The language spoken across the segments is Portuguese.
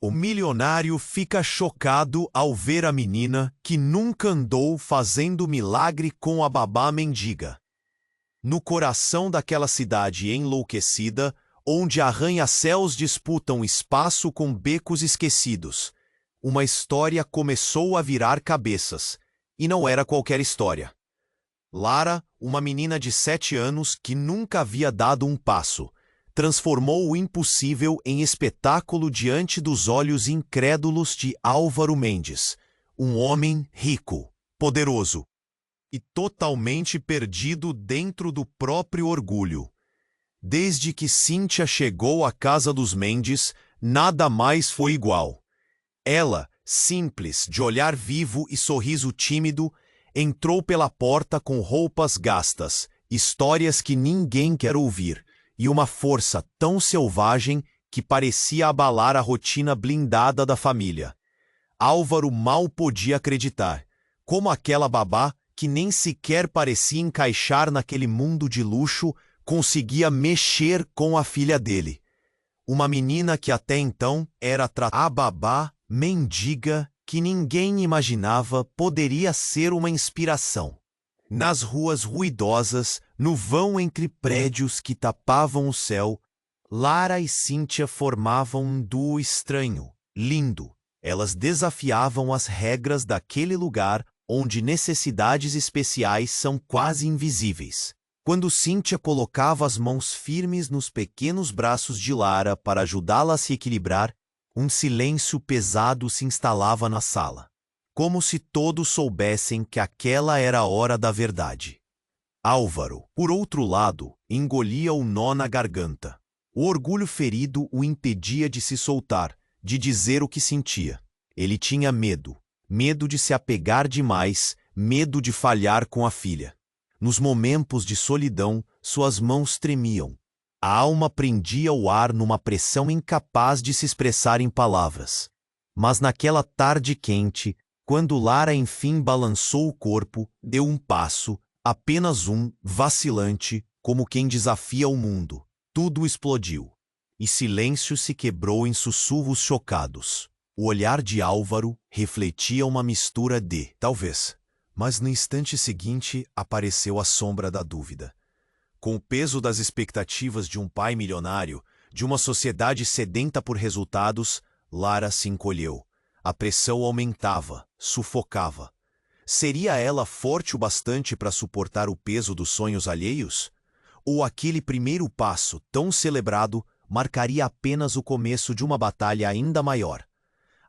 O milionário fica chocado ao ver a menina que nunca andou fazendo milagre com a babá mendiga. No coração daquela cidade enlouquecida, onde arranha-céus disputam espaço com becos esquecidos, uma história começou a virar cabeças, e não era qualquer história. Lara, uma menina de 7 anos que nunca havia dado um passo, transformou o impossível em espetáculo diante dos olhos incrédulos de Álvaro Mendes, um homem rico, poderoso e totalmente perdido dentro do próprio orgulho. Desde que Cíntia chegou à casa dos Mendes, nada mais foi igual. Ela, simples, de olhar vivo e sorriso tímido, entrou pela porta com roupas gastas, histórias que ninguém quer ouvir, e uma força tão selvagem que parecia abalar a rotina blindada da família. Álvaro mal podia acreditar, como aquela babá, que nem sequer parecia encaixar naquele mundo de luxo, conseguia mexer com a filha dele. Uma menina que até então era a babá mendiga que ninguém imaginava poderia ser uma inspiração. Nas ruas ruidosas, no vão entre prédios que tapavam o céu, Lara e Cíntia formavam um duo estranho, lindo. Elas desafiavam as regras daquele lugar onde necessidades especiais são quase invisíveis. Quando Cíntia colocava as mãos firmes nos pequenos braços de Lara para ajudá-la a se equilibrar, um silêncio pesado se instalava na sala, como se todos soubessem que aquela era a hora da verdade. Álvaro, por outro lado, engolia o nó na garganta. O orgulho ferido o impedia de se soltar, de dizer o que sentia. Ele tinha medo, medo de se apegar demais, medo de falhar com a filha. Nos momentos de solidão, suas mãos tremiam. A alma prendia o ar numa pressão incapaz de se expressar em palavras. Mas naquela tarde quente, quando Lara enfim balançou o corpo, deu um passo, apenas um, vacilante, como quem desafia o mundo. Tudo explodiu. E silêncio se quebrou em sussurros chocados. O olhar de Álvaro refletia uma mistura de talvez. Mas no instante seguinte apareceu a sombra da dúvida. Com o peso das expectativas de um pai milionário, de uma sociedade sedenta por resultados, Lara se encolheu. A pressão aumentava, sufocava. Seria ela forte o bastante para suportar o peso dos sonhos alheios? Ou aquele primeiro passo, tão celebrado, marcaria apenas o começo de uma batalha ainda maior?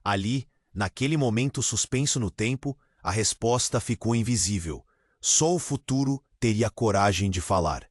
Ali, naquele momento suspenso no tempo, a resposta ficou invisível. Só o futuro teria coragem de falar.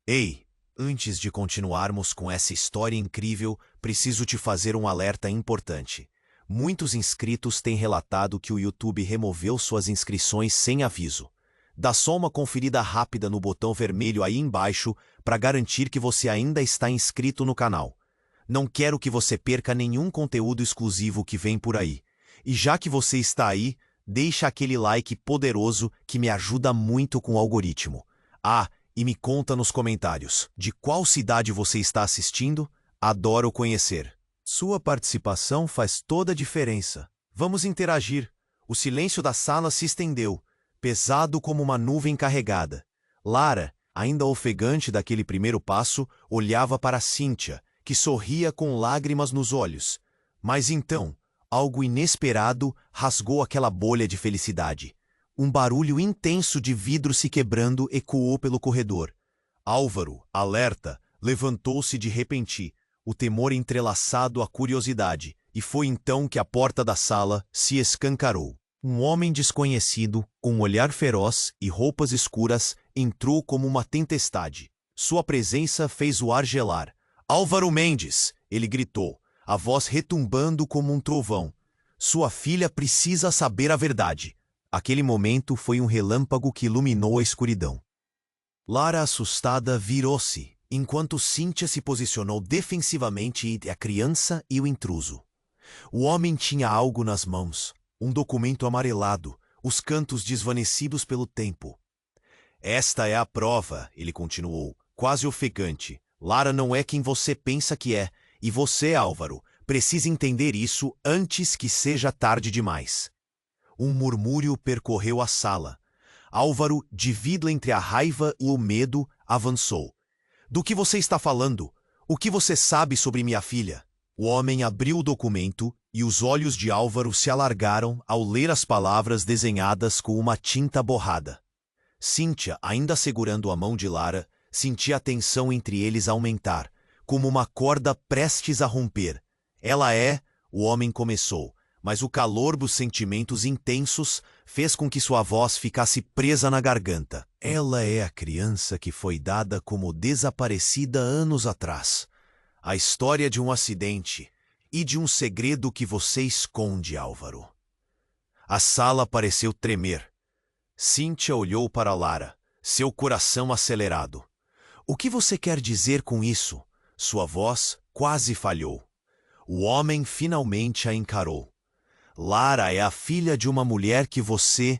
Ei, antes de continuarmos com essa história incrível, preciso te fazer um alerta importante. Muitos inscritos têm relatado que o YouTube removeu suas inscrições sem aviso. Dá só uma conferida rápida no botão vermelho aí embaixo para garantir que você ainda está inscrito no canal. Não quero que você perca nenhum conteúdo exclusivo que vem por aí. E já que você está aí, deixa aquele like poderoso que me ajuda muito com o algoritmo. Ah, e me conta nos comentários, de qual cidade você está assistindo? Adoro conhecer. Sua participação faz toda a diferença. Vamos interagir. O silêncio da sala se estendeu, pesado como uma nuvem carregada. Lara, ainda ofegante daquele primeiro passo, olhava para Cíntia, que sorria com lágrimas nos olhos. Mas então, algo inesperado rasgou aquela bolha de felicidade. Um barulho intenso de vidro se quebrando ecoou pelo corredor. Álvaro, alerta, levantou-se de repente, o temor entrelaçado à curiosidade, e foi então que a porta da sala se escancarou. Um homem desconhecido, com um olhar feroz e roupas escuras, entrou como uma tempestade. Sua presença fez o ar gelar. "Álvaro Mendes!" ele gritou, a voz retumbando como um trovão. "Sua filha precisa saber a verdade." Aquele momento foi um relâmpago que iluminou a escuridão. Lara, assustada, virou-se, enquanto Cíntia se posicionou defensivamente entre a criança e o intruso. O homem tinha algo nas mãos, um documento amarelado, os cantos desvanecidos pelo tempo. "Esta é a prova", ele continuou, quase ofegante. "Lara não é quem você pensa que é, e você, Álvaro, Precisa entender isso antes que seja tarde demais. Um murmúrio percorreu a sala. Álvaro, dividido entre a raiva e o medo, avançou. Do que você está falando? O que você sabe sobre minha filha? O homem abriu o documento e os olhos de Álvaro se alargaram ao ler as palavras desenhadas com uma tinta borrada. Cíntia, ainda segurando a mão de Lara, sentia a tensão entre eles aumentar, como uma corda prestes a romper. O homem começou, mas o calor dos sentimentos intensos fez com que sua voz ficasse presa na garganta. Ela é a criança que foi dada como desaparecida anos atrás. A história de um acidente e de um segredo que você esconde, Álvaro. A sala pareceu tremer. Cíntia olhou para Lara, seu coração acelerado. O que você quer dizer com isso? Sua voz quase falhou. O homem finalmente a encarou. Lara é a filha de uma mulher que você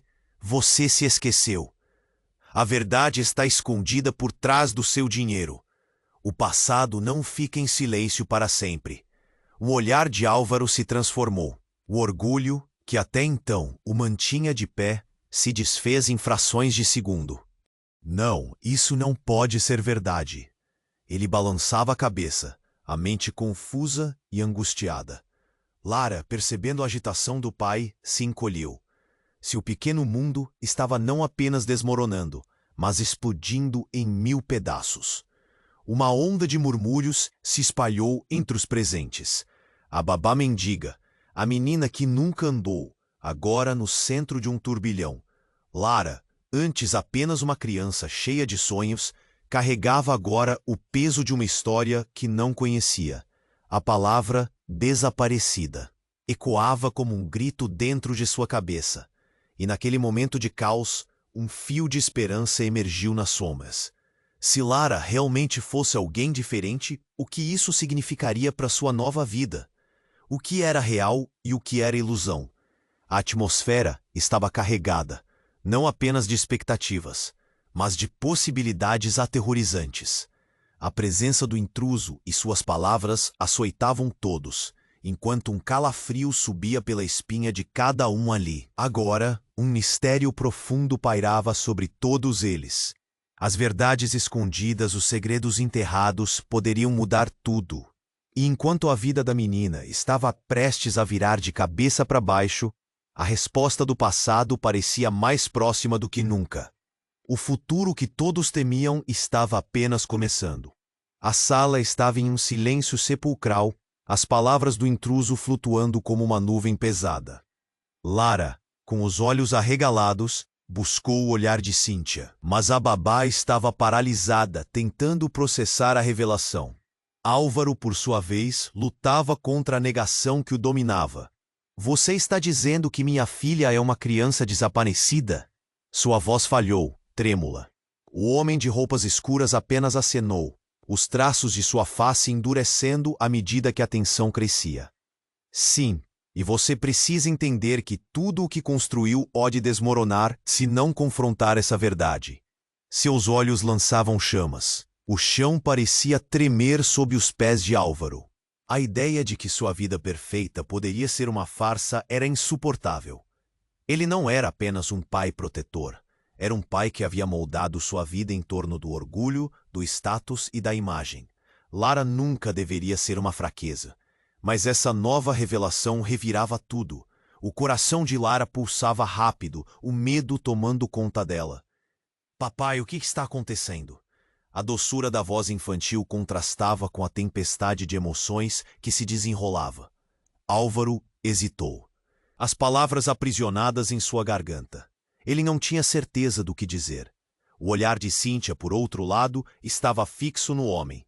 se esqueceu. A verdade está escondida por trás do seu dinheiro. O passado não fica em silêncio para sempre. O olhar de Álvaro se transformou. O orgulho, que até então o mantinha de pé, se desfez em frações de segundo. Não, isso não pode ser verdade. Ele balançava a cabeça, a mente confusa e angustiada. Lara, percebendo a agitação do pai, se encolheu. Seu pequeno mundo estava não apenas desmoronando, mas explodindo em 1000 pedaços. Uma onda de murmúrios se espalhou entre os presentes. A babá mendiga, a menina que nunca andou, agora no centro de um turbilhão. Lara, antes apenas uma criança cheia de sonhos, carregava agora o peso de uma história que não conhecia. A palavra desaparecida ecoava como um grito dentro de sua cabeça. E naquele momento de caos, um fio de esperança emergiu nas sombras. Se Lara realmente fosse alguém diferente, o que isso significaria para sua nova vida? O que era real e o que era ilusão? A atmosfera estava carregada, não apenas de expectativas, mas de possibilidades aterrorizantes. A presença do intruso e suas palavras açoitavam todos, enquanto um calafrio subia pela espinha de cada um ali. Agora, um mistério profundo pairava sobre todos eles. As verdades escondidas, os segredos enterrados poderiam mudar tudo. E enquanto a vida da menina estava prestes a virar de cabeça para baixo, a resposta do passado parecia mais próxima do que nunca. O futuro que todos temiam estava apenas começando. A sala estava em um silêncio sepulcral, as palavras do intruso flutuando como uma nuvem pesada. Lara, com os olhos arregalados, buscou o olhar de Cíntia, mas a babá estava paralisada, tentando processar a revelação. Álvaro, por sua vez, lutava contra a negação que o dominava. Você está dizendo que minha filha é uma criança desaparecida? Sua voz falhou, trêmula. O homem de roupas escuras apenas acenou, os traços de sua face endurecendo à medida que a tensão crescia. Sim. E você precisa entender que tudo o que construiu pode desmoronar se não confrontar essa verdade. Seus olhos lançavam chamas. O chão parecia tremer sob os pés de Álvaro. A ideia de que sua vida perfeita poderia ser uma farsa era insuportável. Ele não era apenas um pai protetor. Era um pai que havia moldado sua vida em torno do orgulho, do status e da imagem. Lara nunca deveria ser uma fraqueza. Mas essa nova revelação revirava tudo. O coração de Lara pulsava rápido, o medo tomando conta dela. Papai, o que está acontecendo? A doçura da voz infantil contrastava com a tempestade de emoções que se desenrolava. Álvaro hesitou. As palavras aprisionadas em sua garganta. Ele não tinha certeza do que dizer. O olhar de Cíntia, por outro lado, estava fixo no homem.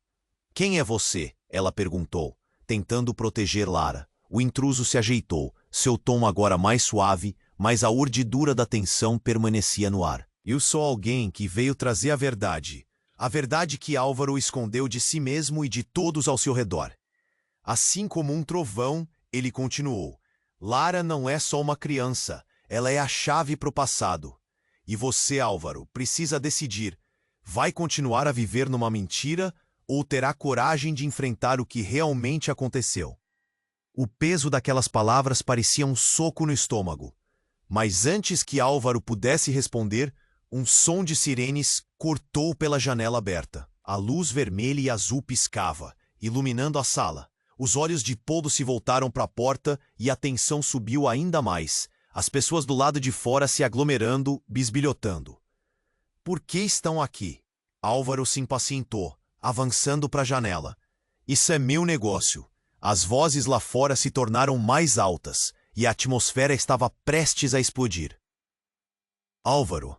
Quem é você? Ela perguntou, tentando proteger Lara. O intruso se ajeitou, seu tom agora mais suave, mas a urdidura da tensão permanecia no ar. Eu sou alguém que veio trazer a verdade que Álvaro escondeu de si mesmo e de todos ao seu redor. Assim como um trovão, ele continuou. Lara não é só uma criança, ela é a chave para o passado. E você, Álvaro, precisa decidir. Vai continuar a viver numa mentira ou terá coragem de enfrentar o que realmente aconteceu? O peso daquelas palavras parecia um soco no estômago. Mas antes que Álvaro pudesse responder, um som de sirenes cortou pela janela aberta. A luz vermelha e azul piscava, iluminando a sala. Os olhos de todos se voltaram para a porta e a tensão subiu ainda mais. As pessoas do lado de fora se aglomerando, bisbilhotando. Por que estão aqui? Álvaro se impacientou, avançando para a janela. Isso é meu negócio. As vozes lá fora se tornaram mais altas e a atmosfera estava prestes a explodir. Álvaro,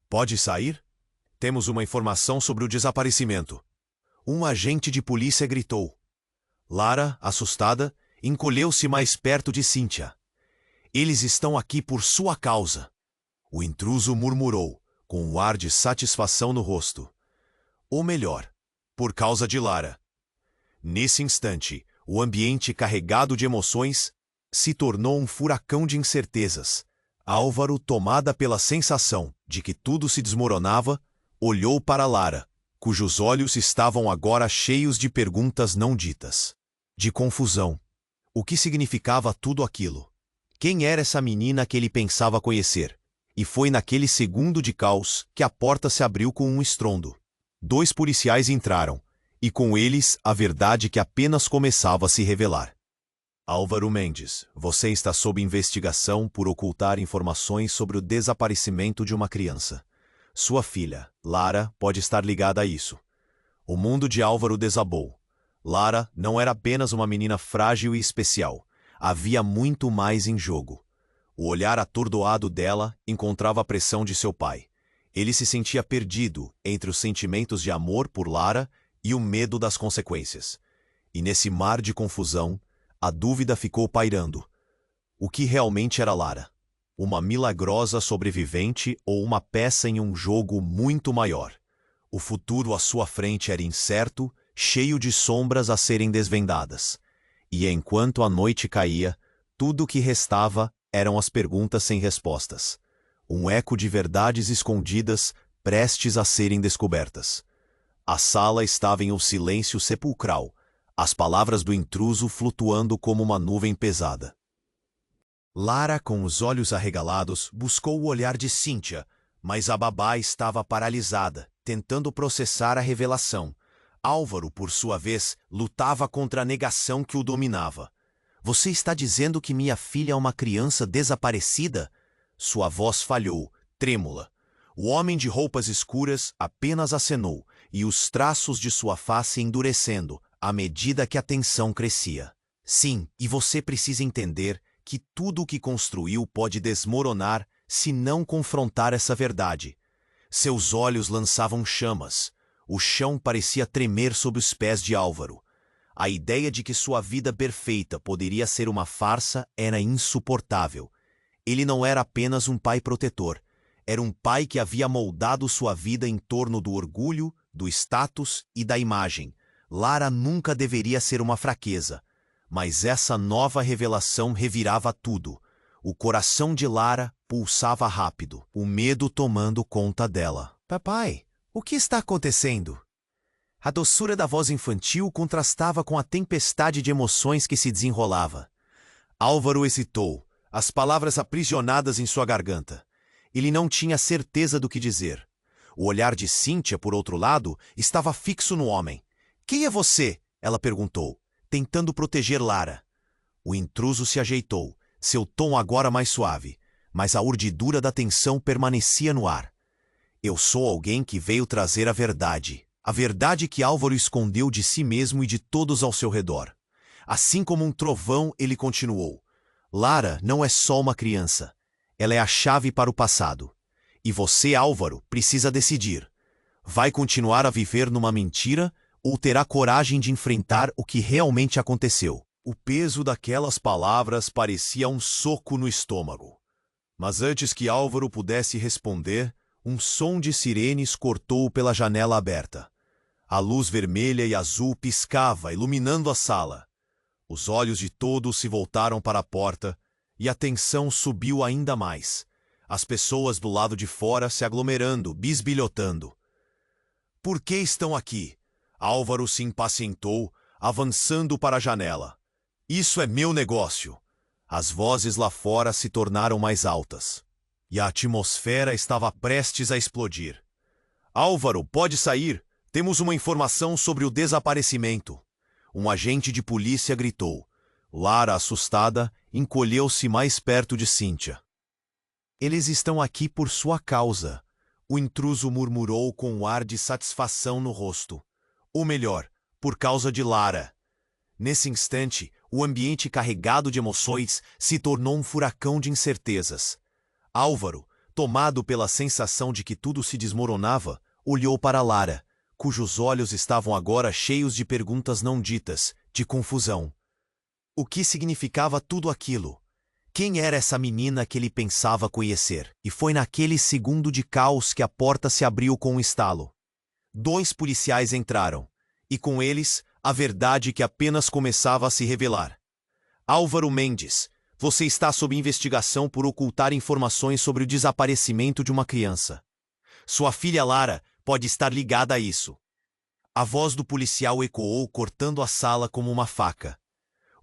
pode sair? Temos uma informação sobre o desaparecimento. Um agente de polícia gritou. Lara, assustada, encolheu-se mais perto de Cíntia. Eles estão aqui por sua causa. O intruso murmurou, com um ar de satisfação no rosto. Ou melhor, por causa de Lara. Nesse instante, o ambiente carregado de emoções se tornou um furacão de incertezas. Álvaro, tomada pela sensação de que tudo se desmoronava, olhou para Lara, cujos olhos estavam agora cheios de perguntas não ditas. De confusão. O que significava tudo aquilo? Quem era essa menina que ele pensava conhecer? E foi naquele segundo de caos que a porta se abriu com um estrondo. 2 policiais entraram, e com eles a verdade que apenas começava a se revelar. Álvaro Mendes, você está sob investigação por ocultar informações sobre o desaparecimento de uma criança. Sua filha, Lara, pode estar ligada a isso. O mundo de Álvaro desabou. Lara não era apenas uma menina frágil e especial. Havia muito mais em jogo. O olhar atordoado dela encontrava a pressão de seu pai. Ele se sentia perdido entre os sentimentos de amor por Lara e o medo das consequências. E nesse mar de confusão, a dúvida ficou pairando. O que realmente era Lara? Uma milagrosa sobrevivente ou uma peça em um jogo muito maior? O futuro à sua frente era incerto, cheio de sombras a serem desvendadas. E enquanto a noite caía, tudo o que restava eram as perguntas sem respostas. Um eco de verdades escondidas, prestes a serem descobertas. A sala estava em um silêncio sepulcral, as palavras do intruso flutuando como uma nuvem pesada. Lara, com os olhos arregalados, buscou o olhar de Cíntia, mas a babá estava paralisada, tentando processar a revelação. Álvaro, por sua vez, lutava contra a negação que o dominava. Você está dizendo que minha filha é uma criança desaparecida? Sua voz falhou, trêmula. O homem de roupas escuras apenas acenou, e os traços de sua face endurecendo, à medida que a tensão crescia. Sim, e você precisa entender que tudo o que construiu pode desmoronar se não confrontar essa verdade. Seus olhos lançavam chamas. O chão parecia tremer sob os pés de Álvaro. A ideia de que sua vida perfeita poderia ser uma farsa era insuportável. Ele não era apenas um pai protetor. Era um pai que havia moldado sua vida em torno do orgulho, do status e da imagem. Lara nunca deveria ser uma fraqueza. Mas essa nova revelação revirava tudo. O coração de Lara pulsava rápido, o medo tomando conta dela. Papai, o que está acontecendo? A doçura da voz infantil contrastava com a tempestade de emoções que se desenrolava. Álvaro hesitou, as palavras aprisionadas em sua garganta. Ele não tinha certeza do que dizer. O olhar de Cíntia, por outro lado, estava fixo no homem. Quem é você? Ela perguntou, tentando proteger Lara. O intruso se ajeitou, seu tom agora mais suave, mas a urdidura da tensão permanecia no ar. Eu sou alguém que veio trazer a verdade que Álvaro escondeu de si mesmo e de todos ao seu redor. Assim como um trovão, ele continuou. Lara não é só uma criança. Ela é a chave para o passado. E você, Álvaro, precisa decidir. Vai continuar a viver numa mentira ou terá coragem de enfrentar o que realmente aconteceu? O peso daquelas palavras parecia um soco no estômago. Mas antes que Álvaro pudesse responder, um som de sirenes cortou-o pela janela aberta. A luz vermelha e azul piscava, iluminando a sala. Os olhos de todos se voltaram para a porta e a tensão subiu ainda mais. As pessoas do lado de fora se aglomerando, bisbilhotando. Por que estão aqui? Álvaro se impacientou, avançando para a janela. Isso é meu negócio. As vozes lá fora se tornaram mais altas. E a atmosfera estava prestes a explodir. Álvaro, pode sair. Temos uma informação sobre o desaparecimento. Um agente de polícia gritou. Lara, assustada, encolheu-se mais perto de Cíntia. Eles estão aqui por sua causa, o intruso murmurou com um ar de satisfação no rosto. Ou melhor, por causa de Lara. Nesse instante, o ambiente carregado de emoções se tornou um furacão de incertezas. Álvaro, tomado pela sensação de que tudo se desmoronava, olhou para Lara, cujos olhos estavam agora cheios de perguntas não ditas, de confusão. O que significava tudo aquilo? Quem era essa menina que ele pensava conhecer? E foi naquele segundo de caos que a porta se abriu com um estalo. 2 policiais entraram, e com eles, a verdade que apenas começava a se revelar. Álvaro Mendes, você está sob investigação por ocultar informações sobre o desaparecimento de uma criança. Sua filha Lara pode estar ligada a isso. A voz do policial ecoou, cortando a sala como uma faca.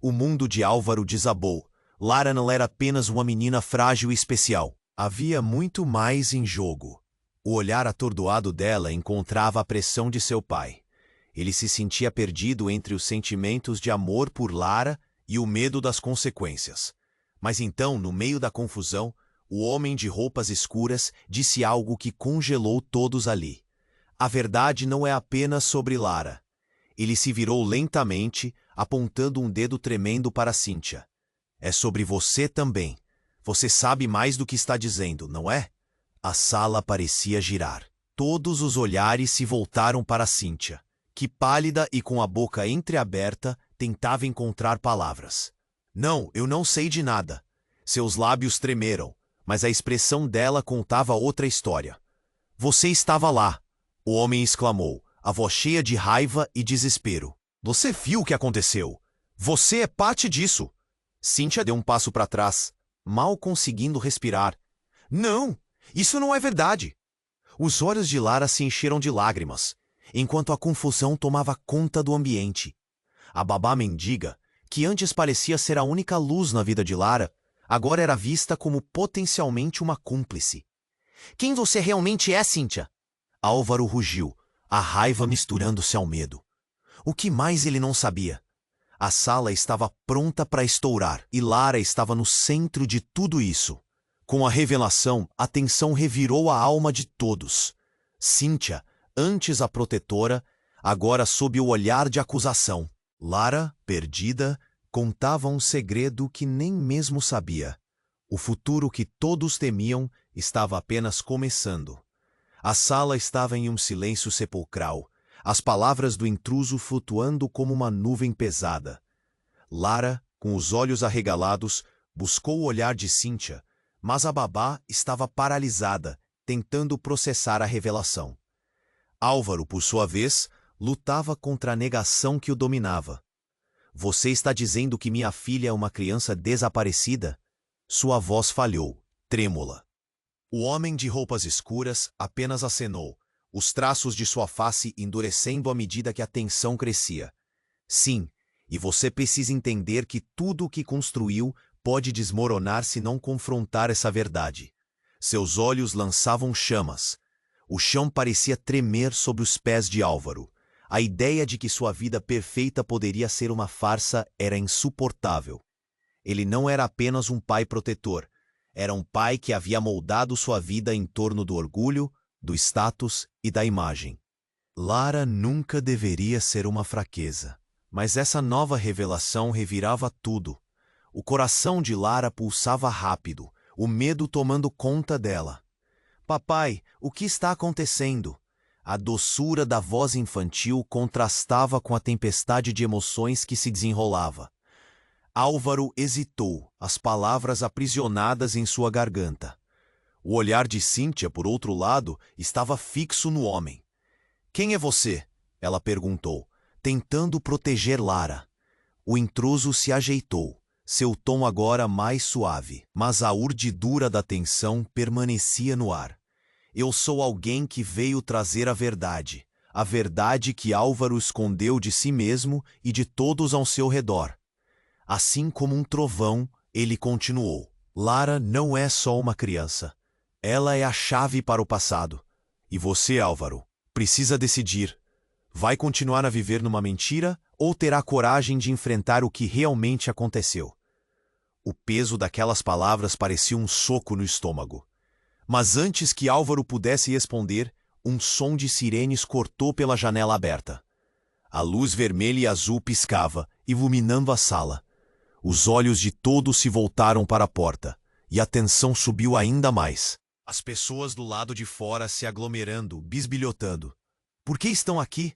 O mundo de Álvaro desabou. Lara não era apenas uma menina frágil e especial. Havia muito mais em jogo. O olhar atordoado dela encontrava a pressão de seu pai. Ele se sentia perdido entre os sentimentos de amor por Lara e o medo das consequências. Mas então, no meio da confusão, o homem de roupas escuras disse algo que congelou todos ali. A verdade não é apenas sobre Lara. Ele se virou lentamente, apontando um dedo tremendo para Cíntia. É sobre você também. Você sabe mais do que está dizendo, não é? A sala parecia girar. Todos os olhares se voltaram para Cíntia, que pálida e com a boca entreaberta tentava encontrar palavras. Não, eu não sei de nada. Seus lábios tremeram, mas a expressão dela contava outra história. Você estava lá, o homem exclamou, a voz cheia de raiva e desespero. Você viu o que aconteceu? Você é parte disso. Cíntia deu um passo para trás, mal conseguindo respirar. Não, isso não é verdade. Os olhos de Lara se encheram de lágrimas, enquanto a confusão tomava conta do ambiente. A babá mendiga, que antes parecia ser a única luz na vida de Lara, agora era vista como potencialmente uma cúmplice. Quem você realmente é, Cíntia? Álvaro rugiu, a raiva misturando-se ao medo. O que mais ele não sabia? A sala estava pronta para estourar e Lara estava no centro de tudo isso. Com a revelação, a tensão revirou a alma de todos. Cíntia, antes a protetora, agora sob o olhar de acusação. Lara, perdida, contava um segredo que nem mesmo sabia. O futuro que todos temiam estava apenas começando. A sala estava em um silêncio sepulcral, as palavras do intruso flutuando como uma nuvem pesada. Lara, com os olhos arregalados, buscou o olhar de Cíntia, mas a babá estava paralisada, tentando processar a revelação. Álvaro, por sua vez, lutava contra a negação que o dominava. Você está dizendo que minha filha é uma criança desaparecida? Sua voz falhou, trêmula. O homem de roupas escuras apenas acenou, os traços de sua face endurecendo à medida que a tensão crescia. Sim, e você precisa entender que tudo o que construiu pode desmoronar se não confrontar essa verdade. Seus olhos lançavam chamas. O chão parecia tremer sob os pés de Álvaro. A ideia de que sua vida perfeita poderia ser uma farsa era insuportável. Ele não era apenas um pai protetor. Era um pai que havia moldado sua vida em torno do orgulho, do status e da imagem. Lara nunca deveria ser uma fraqueza. Mas essa nova revelação revirava tudo. O coração de Lara pulsava rápido, o medo tomando conta dela. Papai, o que está acontecendo? A doçura da voz infantil contrastava com a tempestade de emoções que se desenrolava. Álvaro hesitou, as palavras aprisionadas em sua garganta. O olhar de Cíntia, por outro lado, estava fixo no homem. Quem é você? Ela perguntou, tentando proteger Lara. O intruso se ajeitou, seu tom agora mais suave, mas a urdidura da tensão permanecia no ar. Eu sou alguém que veio trazer a verdade que Álvaro escondeu de si mesmo e de todos ao seu redor. Assim como um trovão, ele continuou. Lara não é só uma criança. Ela é a chave para o passado. E você, Álvaro, precisa decidir. Vai continuar a viver numa mentira ou terá coragem de enfrentar o que realmente aconteceu? O peso daquelas palavras parecia um soco no estômago. Mas antes que Álvaro pudesse responder, um som de sirenes cortou pela janela aberta. A luz vermelha e azul piscava, iluminando a sala. Os olhos de todos se voltaram para a porta, e a tensão subiu ainda mais. As pessoas do lado de fora se aglomerando, bisbilhotando. Por que estão aqui?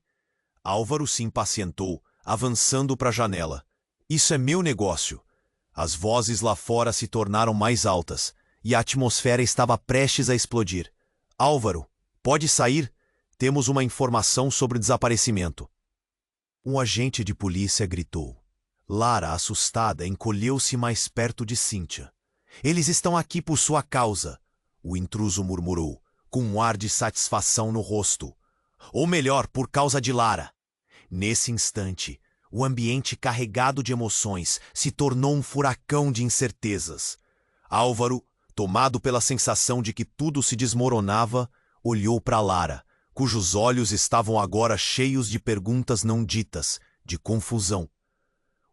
Álvaro se impacientou, avançando para a janela. Isso é meu negócio. As vozes lá fora se tornaram mais altas, e a atmosfera estava prestes a explodir. Álvaro, pode sair? Temos uma informação sobre o desaparecimento. Um agente de polícia gritou. Lara, assustada, encolheu-se mais perto de Cíntia. Eles estão aqui por sua causa, o intruso murmurou, com um ar de satisfação no rosto. Ou melhor, por causa de Lara. Nesse instante, o ambiente carregado de emoções se tornou um furacão de incertezas. Álvaro, tomado pela sensação de que tudo se desmoronava, olhou para Lara, cujos olhos estavam agora cheios de perguntas não ditas, de confusão.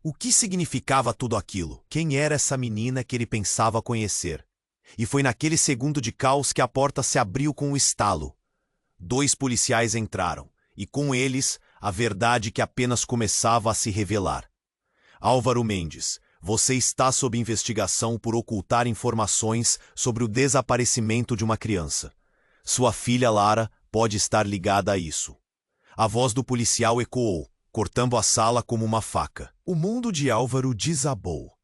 O que significava tudo aquilo? Quem era essa menina que ele pensava conhecer? E foi naquele segundo de caos que a porta se abriu com um estalo. 2 policiais entraram, e com eles, a verdade que apenas começava a se revelar. Álvaro Mendes, você está sob investigação por ocultar informações sobre o desaparecimento de uma criança. Sua filha Lara pode estar ligada a isso. A voz do policial ecoou, cortando a sala como uma faca. O mundo de Álvaro desabou.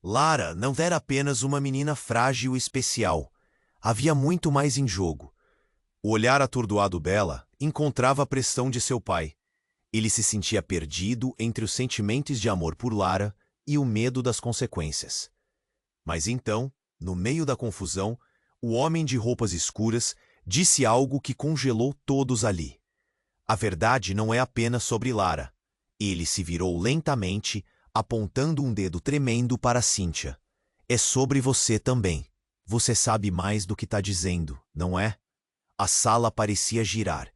Lara não era apenas uma menina frágil e especial. Havia muito mais em jogo. O olhar atordoado dela encontrava a pressão de seu pai. Ele se sentia perdido entre os sentimentos de amor por Lara e o medo das consequências. Mas então, no meio da confusão, o homem de roupas escuras disse algo que congelou todos ali. A verdade não é apenas sobre Lara. Ele se virou lentamente, apontando um dedo tremendo para Cíntia. É sobre você também. Você sabe mais do que está dizendo, não é? A sala parecia girar.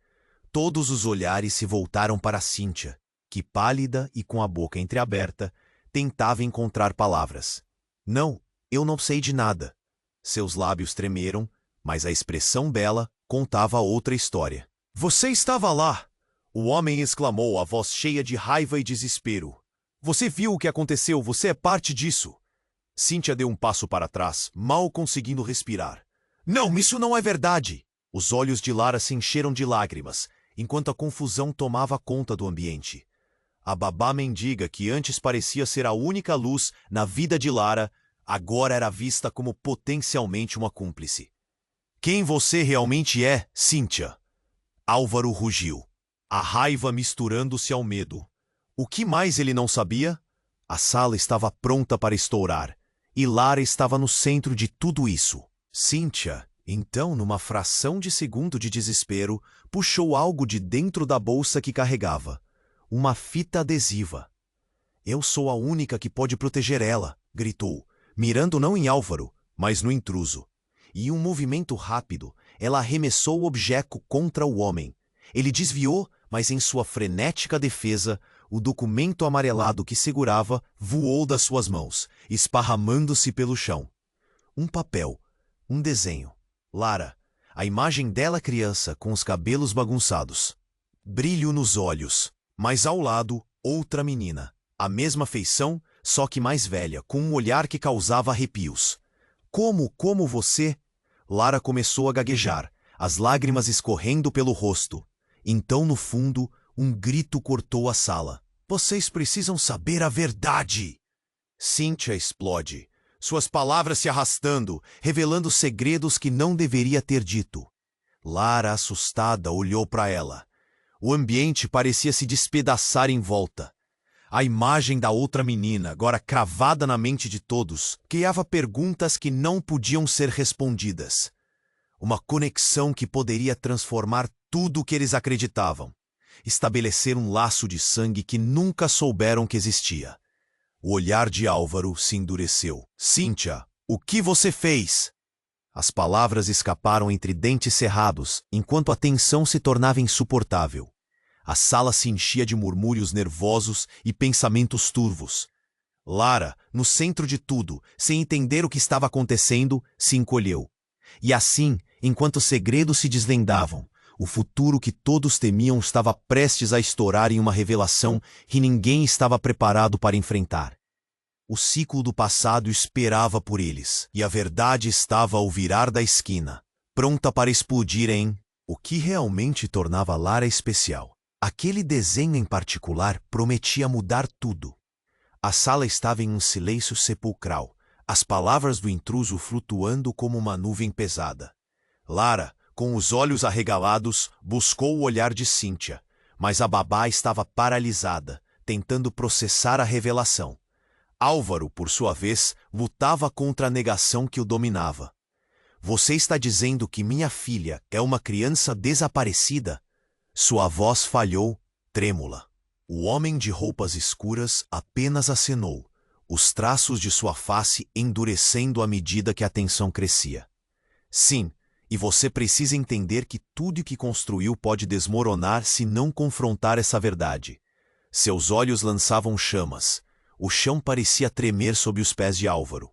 Todos os olhares se voltaram para Cíntia, que, pálida e com a boca entreaberta, tentava encontrar palavras. Não, eu não sei de nada. Seus lábios tremeram, mas a expressão dela contava outra história. Você estava lá! O homem exclamou, a voz cheia de raiva e desespero. Você viu o que aconteceu, você é parte disso. Cíntia deu um passo para trás, mal conseguindo respirar. Não, isso não é verdade! Os olhos de Lara se encheram de lágrimas, enquanto a confusão tomava conta do ambiente. A babá mendiga, que antes parecia ser a única luz na vida de Lara, agora era vista como potencialmente uma cúmplice. Quem você realmente é, Cíntia? Álvaro rugiu, a raiva misturando-se ao medo. O que mais ele não sabia? A sala estava pronta para estourar, e Lara estava no centro de tudo isso. Cíntia, então, numa fração de segundo de desespero, puxou algo de dentro da bolsa que carregava. Uma fita adesiva. Eu sou a única que pode proteger ela, gritou, mirando não em Álvaro, mas no intruso. E em um movimento rápido, ela arremessou o objeto contra o homem. Ele desviou, mas em sua frenética defesa, o documento amarelado que segurava voou das suas mãos, esparramando-se pelo chão. Um papel, um desenho. Lara, a imagem dela criança com os cabelos bagunçados. Brilho nos olhos, mas ao lado, outra menina. A mesma feição, só que mais velha, com um olhar que causava arrepios. Como você? Lara começou a gaguejar, as lágrimas escorrendo pelo rosto. Então, no fundo, um grito cortou a sala. Vocês precisam saber a verdade! Cíntia explode, suas palavras se arrastando, revelando segredos que não deveria ter dito. Lara, assustada, olhou para ela. O ambiente parecia se despedaçar em volta. A imagem da outra menina, agora cravada na mente de todos, criava perguntas que não podiam ser respondidas. Uma conexão que poderia transformar tudo o que eles acreditavam. Estabelecer um laço de sangue que nunca souberam que existia. O olhar de Álvaro se endureceu. Cíntia, o que você fez? As palavras escaparam entre dentes cerrados, enquanto a tensão se tornava insuportável. A sala se enchia de murmúrios nervosos e pensamentos turvos. Lara, no centro de tudo, sem entender o que estava acontecendo, se encolheu. E assim, enquanto os segredos se desvendavam, o futuro que todos temiam estava prestes a estourar em uma revelação que ninguém estava preparado para enfrentar. O ciclo do passado esperava por eles, e a verdade estava ao virar da esquina, pronta para explodir em o que realmente tornava Lara especial. Aquele desenho em particular prometia mudar tudo. A sala estava em um silêncio sepulcral, as palavras do intruso flutuando como uma nuvem pesada. Lara, com os olhos arregalados, buscou o olhar de Cíntia, mas a babá estava paralisada, tentando processar a revelação. Álvaro, por sua vez, lutava contra a negação que o dominava. Você está dizendo que minha filha é uma criança desaparecida? Sua voz falhou, trêmula. O homem de roupas escuras apenas acenou, os traços de sua face endurecendo à medida que a tensão crescia. Sim, e você precisa entender que tudo o que construiu pode desmoronar se não confrontar essa verdade. Seus olhos lançavam chamas. O chão parecia tremer sob os pés de Álvaro.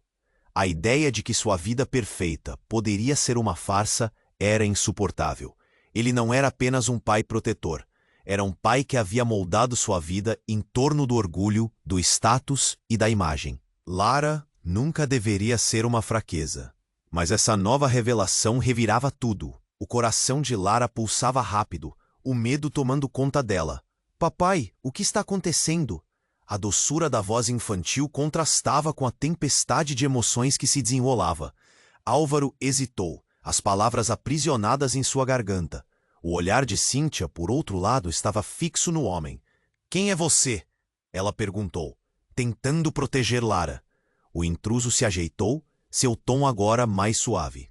A ideia de que sua vida perfeita poderia ser uma farsa era insuportável. Ele não era apenas um pai protetor. Era um pai que havia moldado sua vida em torno do orgulho, do status e da imagem. Lara nunca deveria ser uma fraqueza. Mas essa nova revelação revirava tudo. O coração de Lara pulsava rápido, o medo tomando conta dela. Papai, o que está acontecendo? A doçura da voz infantil contrastava com a tempestade de emoções que se desenrolava. Álvaro hesitou, as palavras aprisionadas em sua garganta. O olhar de Cíntia, por outro lado, estava fixo no homem. Quem é você? Ela perguntou, tentando proteger Lara. O intruso se ajeitou, seu tom agora mais suave.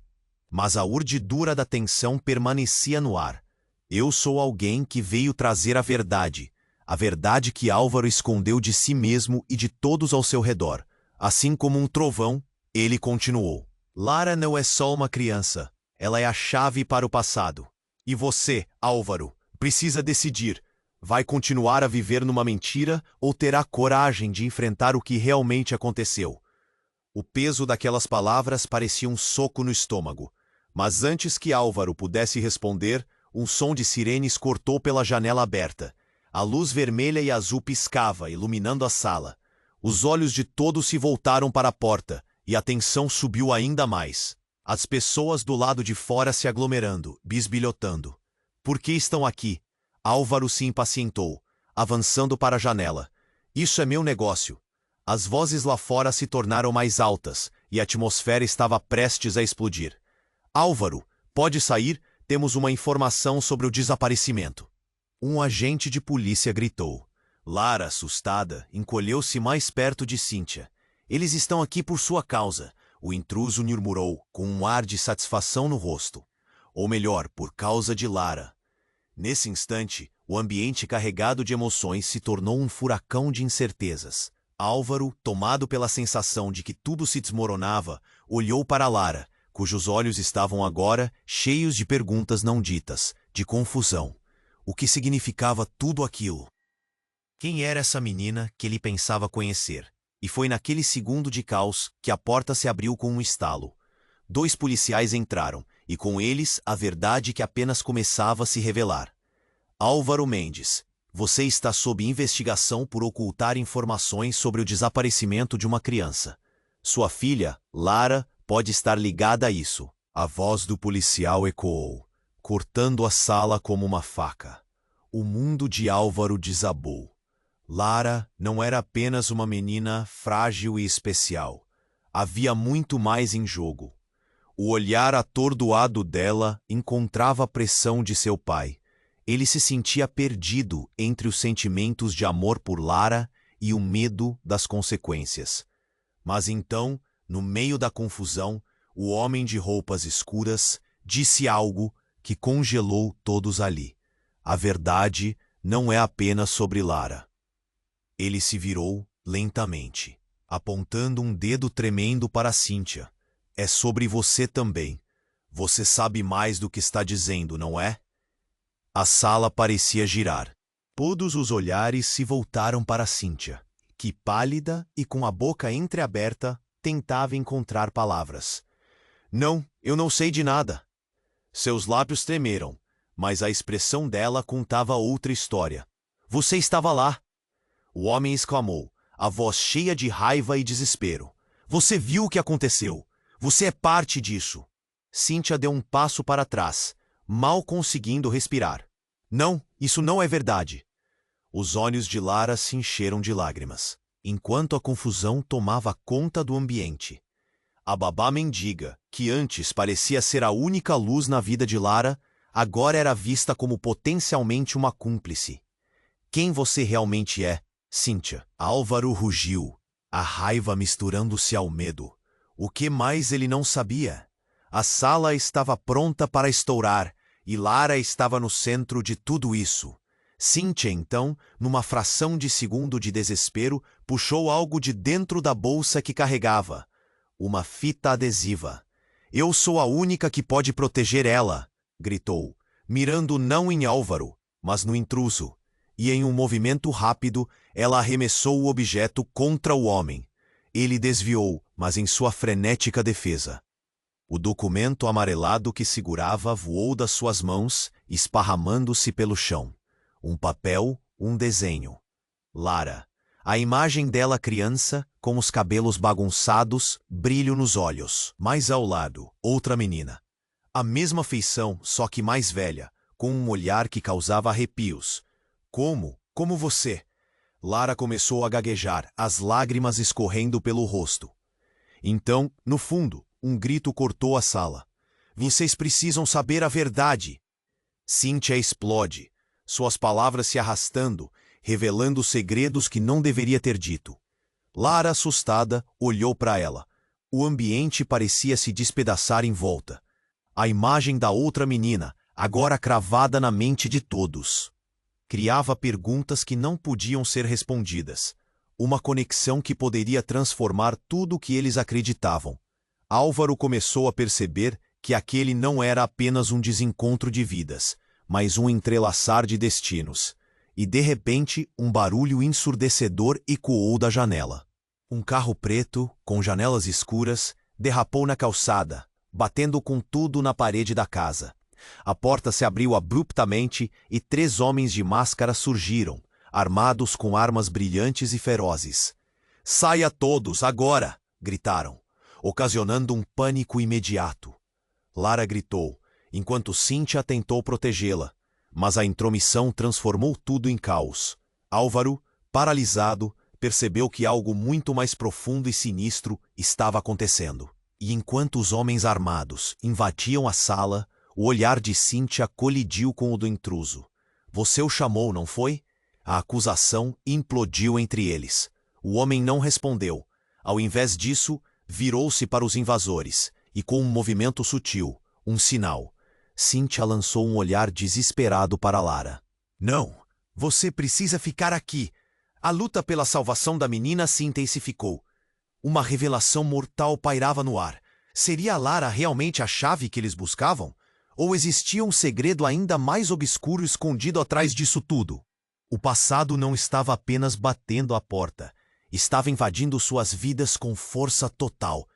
Mas a urdidura da tensão permanecia no ar. Eu sou alguém que veio trazer a verdade que Álvaro escondeu de si mesmo e de todos ao seu redor. Assim como um trovão, ele continuou. Lara não é só uma criança, ela é a chave para o passado. E você, Álvaro, precisa decidir. Vai continuar a viver numa mentira ou terá coragem de enfrentar o que realmente aconteceu? O peso daquelas palavras parecia um soco no estômago. Mas antes que Álvaro pudesse responder, um som de sirenes cortou pela janela aberta. A luz vermelha e azul piscava, iluminando a sala. Os olhos de todos se voltaram para a porta, e a tensão subiu ainda mais. As pessoas do lado de fora se aglomerando, bisbilhotando. Por que estão aqui? Álvaro se impacientou, avançando para a janela. Isso é meu negócio. As vozes lá fora se tornaram mais altas, e a atmosfera estava prestes a explodir. Álvaro, pode sair, temos uma informação sobre o desaparecimento. Um agente de polícia gritou. Lara, assustada, encolheu-se mais perto de Cíntia. Eles estão aqui por sua causa, o intruso murmurou, com um ar de satisfação no rosto. Ou melhor, por causa de Lara. Nesse instante, o ambiente carregado de emoções se tornou um furacão de incertezas. Álvaro, tomado pela sensação de que tudo se desmoronava, olhou para Lara, cujos olhos estavam agora cheios de perguntas não ditas, de confusão. O que significava tudo aquilo? Quem era essa menina que ele pensava conhecer? E foi naquele segundo de caos que a porta se abriu com um estalo. 2 policiais entraram, e com eles a verdade que apenas começava a se revelar. Álvaro Mendes, você está sob investigação por ocultar informações sobre o desaparecimento de uma criança. Sua filha, Lara, pode estar ligada a isso. A voz do policial ecoou, cortando a sala como uma faca. O mundo de Álvaro desabou. Lara não era apenas uma menina frágil e especial. Havia muito mais em jogo. O olhar atordoado dela encontrava a pressão de seu pai. Ele se sentia perdido entre os sentimentos de amor por Lara e o medo das consequências. Mas então, no meio da confusão, o homem de roupas escuras disse algo que congelou todos ali. A verdade não é apenas sobre Lara. Ele se virou lentamente, apontando um dedo tremendo para Cíntia. É sobre você também. Você sabe mais do que está dizendo, não é? A sala parecia girar. Todos os olhares se voltaram para Cíntia, que, pálida e com a boca entreaberta, tentava encontrar palavras. Não, eu não sei de nada. Seus lábios tremeram, mas a expressão dela contava outra história. Você estava lá. O homem exclamou, a voz cheia de raiva e desespero. Você viu o que aconteceu. Você é parte disso. Cíntia deu um passo para trás, mal conseguindo respirar. Não, isso não é verdade. Os olhos de Lara se encheram de lágrimas, enquanto a confusão tomava conta do ambiente. A babá mendiga, que antes parecia ser a única luz na vida de Lara, agora era vista como potencialmente uma cúmplice. Quem você realmente é, Cíntia? Álvaro rugiu, a raiva misturando-se ao medo. O que mais ele não sabia? A sala estava pronta para estourar, e Lara estava no centro de tudo isso. Cíntia, então, numa fração de segundo de desespero, puxou algo de dentro da bolsa que carregava. Uma fita adesiva. Eu sou a única que pode proteger ela, gritou, mirando não em Álvaro, mas no intruso. E em um movimento rápido, ela arremessou o objeto contra o homem. Ele desviou, mas em sua frenética defesa. O documento amarelado que segurava voou das suas mãos, esparramando-se pelo chão. Um papel, um desenho. Lara. A imagem dela criança, com os cabelos bagunçados, brilho nos olhos. Mais ao lado, outra menina. A mesma feição, só que mais velha, com um olhar que causava arrepios. Como você? Lara começou a gaguejar, as lágrimas escorrendo pelo rosto. Então, no fundo, um grito cortou a sala. Vocês precisam saber a verdade. Cíntia explode, suas palavras se arrastando, revelando segredos que não deveria ter dito. Lara, assustada, olhou para ela. O ambiente parecia se despedaçar em volta. A imagem da outra menina, agora cravada na mente de todos, criava perguntas que não podiam ser respondidas. Uma conexão que poderia transformar tudo o que eles acreditavam. Álvaro começou a perceber que aquele não era apenas um desencontro de vidas, mas um entrelaçar de destinos. E, de repente, um barulho ensurdecedor ecoou da janela. Um carro preto, com janelas escuras, derrapou na calçada, batendo com tudo na parede da casa. A porta se abriu abruptamente e 3 homens de máscara surgiram, armados com armas brilhantes e ferozes. "Saia todos, agora!" gritaram, ocasionando um pânico imediato. Lara gritou, enquanto Cíntia tentou protegê-la, mas a intromissão transformou tudo em caos. Álvaro, paralisado, percebeu que algo muito mais profundo e sinistro estava acontecendo. E enquanto os homens armados invadiam a sala, o olhar de Cíntia colidiu com o do intruso. "Você o chamou, não foi?" A acusação implodiu entre eles. O homem não respondeu. Ao invés disso, virou-se para os invasores, e com um movimento sutil, um sinal, Cíntia lançou um olhar desesperado para Lara. "Não, você precisa ficar aqui." A luta pela salvação da menina se intensificou. Uma revelação mortal pairava no ar. Seria Lara realmente a chave que eles buscavam? Ou existia um segredo ainda mais obscuro escondido atrás disso tudo? O passado não estava apenas batendo à porta. Estava invadindo suas vidas com força total.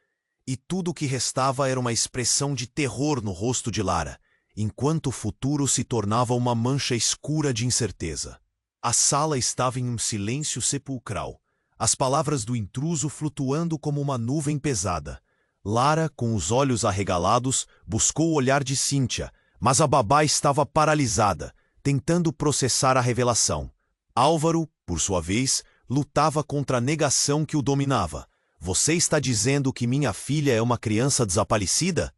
E tudo o que restava era uma expressão de terror no rosto de Lara, enquanto o futuro se tornava uma mancha escura de incerteza. A sala estava em um silêncio sepulcral, as palavras do intruso flutuando como uma nuvem pesada. Lara, com os olhos arregalados, buscou o olhar de Cíntia, mas a babá estava paralisada, tentando processar a revelação. Álvaro, por sua vez, lutava contra a negação que o dominava. "Você está dizendo que minha filha é uma criança desaparecida?"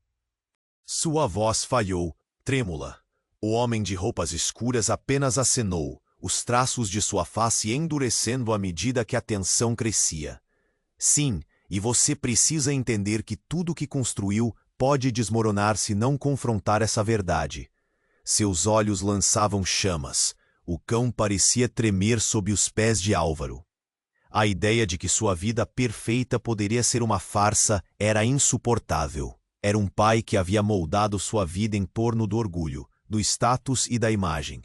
Sua voz falhou, trêmula. O homem de roupas escuras apenas acenou, os traços de sua face endurecendo à medida que a tensão crescia. "Sim, e você precisa entender que tudo que construiu pode desmoronar se não confrontar essa verdade." Seus olhos lançavam chamas. O cão parecia tremer sob os pés de Álvaro. A ideia de que sua vida perfeita poderia ser uma farsa era insuportável. Era um pai que havia moldado sua vida em torno do orgulho, do status e da imagem.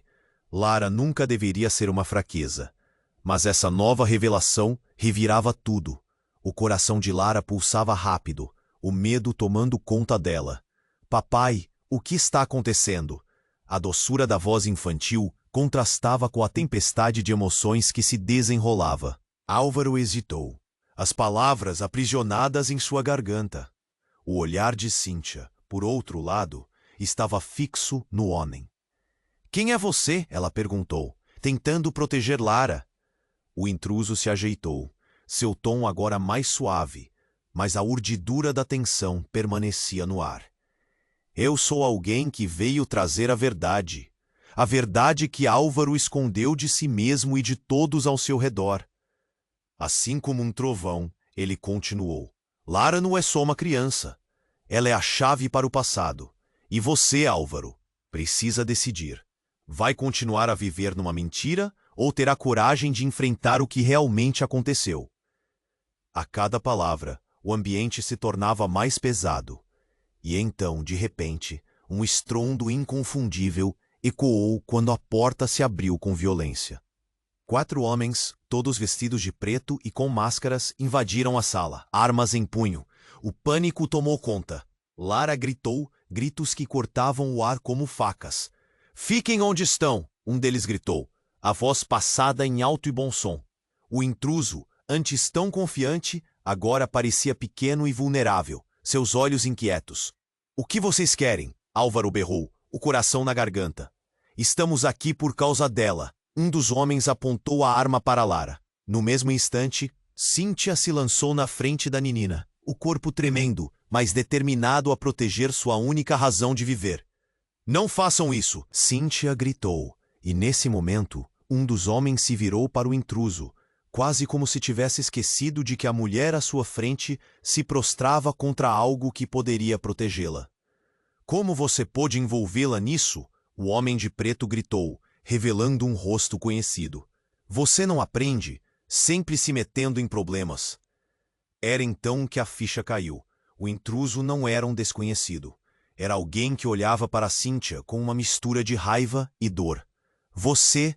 Lara nunca deveria ser uma fraqueza. Mas essa nova revelação revirava tudo. O coração de Lara pulsava rápido, o medo tomando conta dela. Papai, o que está acontecendo? A doçura da voz infantil contrastava com a tempestade de emoções que se desenrolava. Álvaro hesitou, as palavras aprisionadas em sua garganta. O olhar de Cíntia, por outro lado, estava fixo no homem. Quem é você? Ela perguntou, tentando proteger Lara. O intruso se ajeitou, seu tom agora mais suave, mas a urdidura da tensão permanecia no ar. Eu sou alguém que veio trazer a verdade que Álvaro escondeu de si mesmo e de todos ao seu redor. Assim como um trovão, ele continuou. Lara não é só uma criança. Ela é a chave para o passado. E você, Álvaro, precisa decidir. Vai continuar a viver numa mentira ou terá coragem de enfrentar o que realmente aconteceu? A cada palavra, o ambiente se tornava mais pesado. E então, de repente, um estrondo inconfundível ecoou quando a porta se abriu com violência. 4 homens, todos vestidos de preto e com máscaras, invadiram a sala, armas em punho. O pânico tomou conta. Lara gritou, gritos que cortavam o ar como facas. Fiquem onde estão, um deles gritou, a voz passada em alto e bom som. O intruso, antes tão confiante, agora parecia pequeno e vulnerável, seus olhos inquietos. O que vocês querem? Álvaro berrou, o coração na garganta. Estamos aqui por causa dela. Um dos homens apontou a arma para Lara. No mesmo instante, Cíntia se lançou na frente da menina, o corpo tremendo, mas determinado a proteger sua única razão de viver. Não façam isso! Cíntia gritou, e nesse momento, um dos homens se virou para o intruso, quase como se tivesse esquecido de que a mulher à sua frente se prostrava contra algo que poderia protegê-la. Como você pôde envolvê-la nisso? O homem de preto gritou, revelando um rosto conhecido. Você não aprende, sempre se metendo em problemas. Era então que a ficha caiu. O intruso não era um desconhecido. Era alguém que olhava para Cíntia com uma mistura de raiva e dor. Você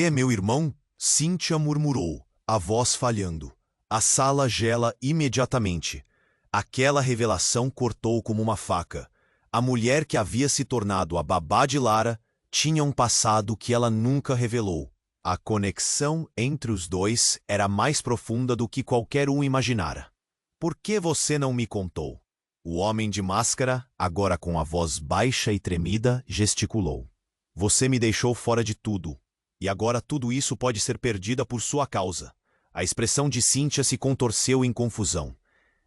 é meu irmão? Cíntia murmurou, a voz falhando. A sala gela imediatamente. Aquela revelação cortou como uma faca. A mulher que havia se tornado a babá de Lara tinha um passado que ela nunca revelou. A conexão entre os dois era mais profunda do que qualquer um imaginara. Por que você não me contou? O homem de máscara, agora com a voz baixa e tremida, gesticulou. Você me deixou fora de tudo. E agora tudo isso pode ser perdida por sua causa. A expressão de Cíntia se contorceu em confusão.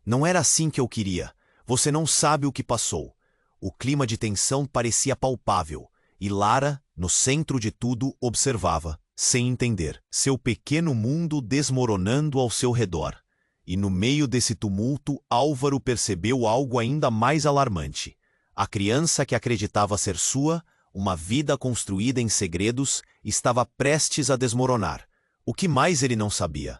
Não era assim que eu queria. Você não sabe o que passou. O clima de tensão parecia palpável. E Lara, no centro de tudo, observava, sem entender, seu pequeno mundo desmoronando ao seu redor. E no meio desse tumulto, Álvaro percebeu algo ainda mais alarmante. A criança que acreditava ser sua, uma vida construída em segredos, estava prestes a desmoronar. O que mais ele não sabia?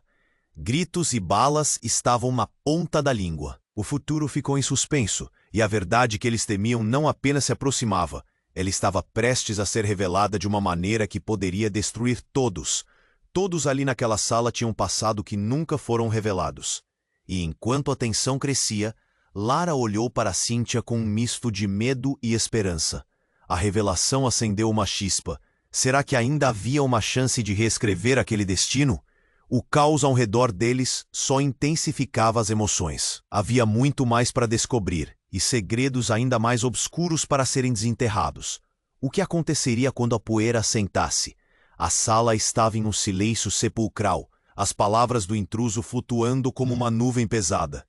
Gritos e balas estavam na ponta da língua. O futuro ficou em suspenso, e a verdade que eles temiam não apenas se aproximava, ela estava prestes a ser revelada de uma maneira que poderia destruir todos. Todos ali naquela sala tinham passado que nunca foram revelados. E enquanto a tensão crescia, Lara olhou para Cíntia com um misto de medo e esperança. A revelação acendeu uma chispa. Será que ainda havia uma chance de reescrever aquele destino? O caos ao redor deles só intensificava as emoções. Havia muito mais para descobrir, e segredos ainda mais obscuros para serem desenterrados. O que aconteceria quando a poeira assentasse? A sala estava em um silêncio sepulcral, as palavras do intruso flutuando como uma nuvem pesada.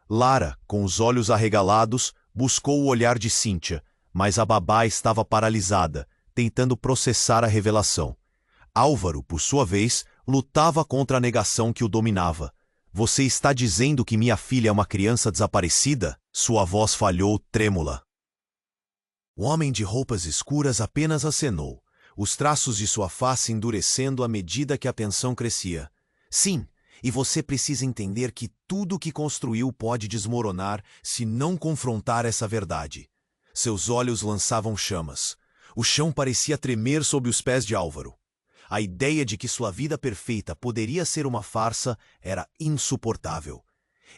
Lara, com os olhos arregalados, buscou o olhar de Cíntia, mas a babá estava paralisada, tentando processar a revelação. Álvaro, por sua vez, lutava contra a negação que o dominava. Você está dizendo que minha filha é uma criança desaparecida? Sua voz falhou trêmula. O homem de roupas escuras apenas acenou, os traços de sua face endurecendo à medida que a tensão crescia. Sim, e você precisa entender que tudo que construiu pode desmoronar se não confrontar essa verdade. Seus olhos lançavam chamas. O chão parecia tremer sob os pés de Álvaro. A ideia de que sua vida perfeita poderia ser uma farsa era insuportável.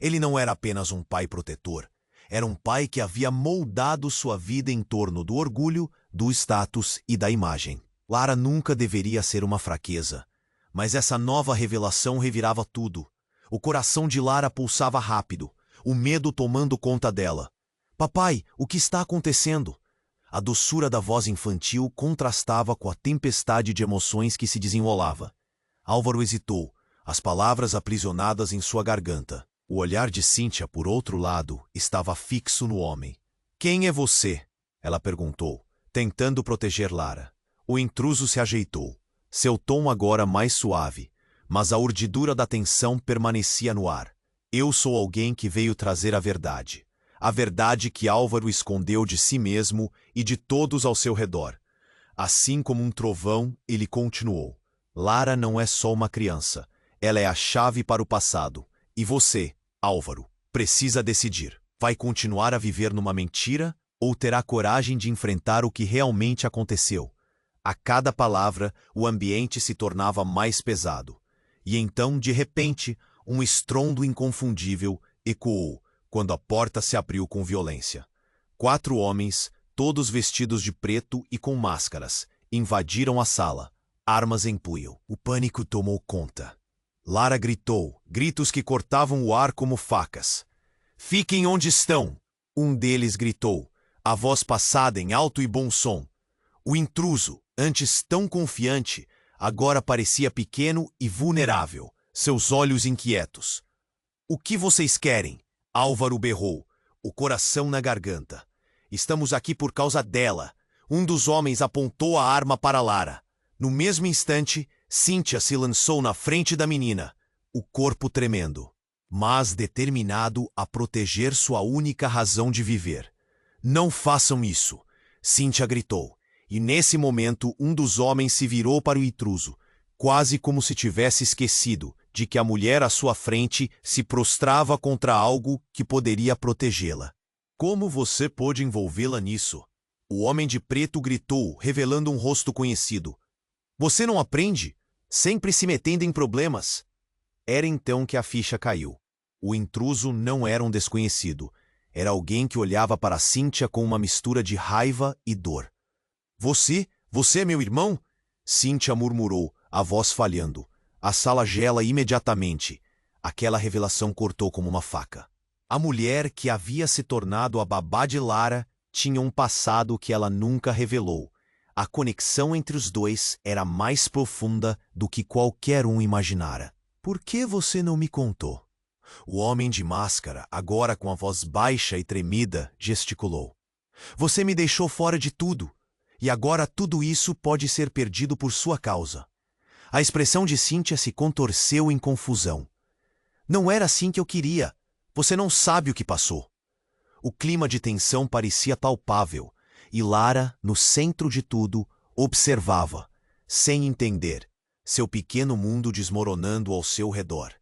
Ele não era apenas um pai protetor. Era um pai que havia moldado sua vida em torno do orgulho, do status e da imagem. Lara nunca deveria ser uma fraqueza. Mas essa nova revelação revirava tudo. O coração de Lara pulsava rápido, o medo tomando conta dela. Papai, o que está acontecendo? A doçura da voz infantil contrastava com a tempestade de emoções que se desenrolava. Álvaro hesitou, as palavras aprisionadas em sua garganta. O olhar de Cíntia, por outro lado, estava fixo no homem. Quem é você? Ela perguntou, tentando proteger Lara. O intruso se ajeitou. Seu tom agora mais suave, mas a urdidura da tensão permanecia no ar. Eu sou alguém que veio trazer a verdade. A verdade que Álvaro escondeu de si mesmo e de todos ao seu redor. Assim como um trovão, ele continuou. Lara não é só uma criança. Ela é a chave para o passado. E você, Álvaro, precisa decidir. Vai continuar a viver numa mentira ou terá coragem de enfrentar o que realmente aconteceu? A cada palavra, o ambiente se tornava mais pesado. E então, de repente, um estrondo inconfundível ecoou, quando a porta se abriu com violência. 4 homens, todos vestidos de preto e com máscaras, invadiram a sala, armas em punho. O pânico tomou conta. Lara gritou, gritos que cortavam o ar como facas. Fiquem onde estão! Um deles gritou, a voz passada em alto e bom som. O intruso, antes tão confiante, agora parecia pequeno e vulnerável, seus olhos inquietos. O que vocês querem? Álvaro berrou, o coração na garganta. Estamos aqui por causa dela. Um dos homens apontou a arma para Lara. No mesmo instante, Cíntia se lançou na frente da menina, o corpo tremendo, mas determinado a proteger sua única razão de viver. Não façam isso, Cíntia gritou. E nesse momento um dos homens se virou para o intruso, quase como se tivesse esquecido de que a mulher à sua frente se prostrava contra algo que poderia protegê-la. Como você pôde envolvê-la nisso? O homem de preto gritou, revelando um rosto conhecido. Você não aprende? Sempre se metendo em problemas. Era então que a ficha caiu. O intruso não era um desconhecido. Era alguém que olhava para Cíntia com uma mistura de raiva e dor. Você é meu irmão? Cíntia murmurou, a voz falhando. A sala gela imediatamente. Aquela revelação cortou como uma faca. A mulher que havia se tornado a babá de Lara tinha um passado que ela nunca revelou. A conexão entre os dois era mais profunda do que qualquer um imaginara. Por que você não me contou? O homem de máscara, agora com a voz baixa e tremida, gesticulou. Você me deixou fora de tudo. E agora tudo isso pode ser perdido por sua causa. A expressão de Cíntia se contorceu em confusão. Não era assim que eu queria. Você não sabe o que passou. O clima de tensão parecia palpável, e Lara, no centro de tudo, observava, sem entender, seu pequeno mundo desmoronando ao seu redor.